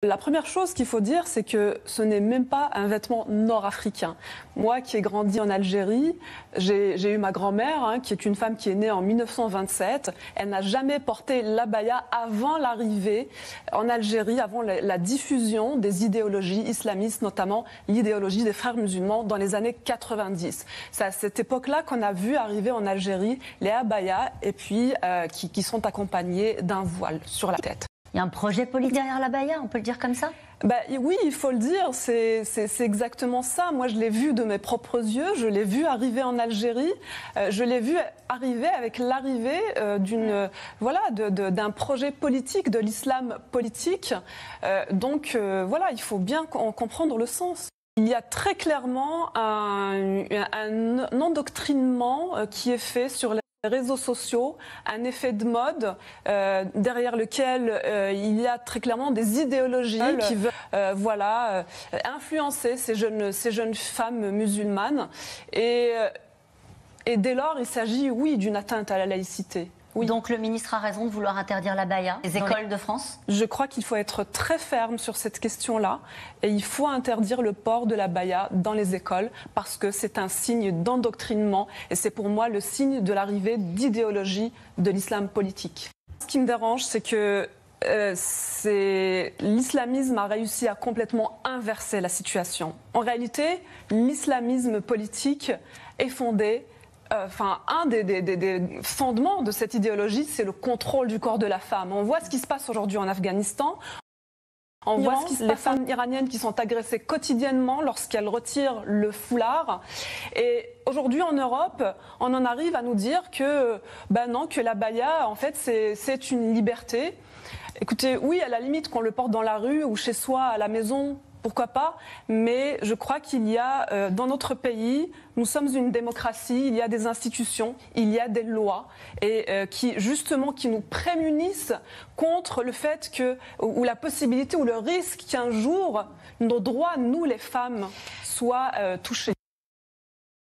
La première chose qu'il faut dire, c'est que ce n'est même pas un vêtement nord-africain. Moi qui ai grandi en Algérie, j'ai eu ma grand-mère, qui est une femme qui est née en 1927. Elle n'a jamais porté l'abaya avant l'arrivée en Algérie, avant la diffusion des idéologies islamistes, notamment l'idéologie des frères musulmans dans les années 90. C'est à cette époque-là qu'on a vu arriver en Algérie les abayas et puis qui sont accompagnés d'un voile sur la tête. Il y a un projet politique derrière l'abaya, on peut le dire comme ça ? Oui, il faut le dire, c'est exactement ça. Moi, je l'ai vu de mes propres yeux, je l'ai vu arriver en Algérie, je l'ai vu arriver avec l'arrivée d'un projet politique, de l'islam politique. Il faut bien comprendre le sens. Il y a très clairement un endoctrinement qui est fait sur les réseaux sociaux, un effet de mode derrière lequel il y a très clairement des idéologies qui veulent influencer ces jeunes femmes musulmanes et dès lors il s'agit d'une atteinte à la laïcité. Oui. Donc le ministre a raison de vouloir interdire l'abaya des écoles de France ? Je crois qu'il faut être très ferme sur cette question-là et il faut interdire le port de l'abaya dans les écoles parce que c'est un signe d'endoctrinement et c'est pour moi le signe de l'arrivée d'idéologie de l'islam politique. Ce qui me dérange, c'est que l'islamisme a réussi à complètement inverser la situation. En réalité, l'islamisme politique est fondé un des fondements de cette idéologie, c'est le contrôle du corps de la femme. On voit ce qui se passe aujourd'hui en Afghanistan. On voit les femmes iraniennes qui sont agressées quotidiennement lorsqu'elles retirent le foulard. Et aujourd'hui en Europe, on en arrive à nous dire que l'abaya, en fait, c'est une liberté. Écoutez, oui, à la limite qu'on le porte dans la rue ou chez soi, à la maison, pourquoi pas, mais je crois qu'il y a dans notre pays, nous sommes une démocratie, il y a des institutions, il y a des lois et qui nous prémunissent contre le fait ou la possibilité ou le risque qu'un jour nos droits, nous les femmes, soient touchés.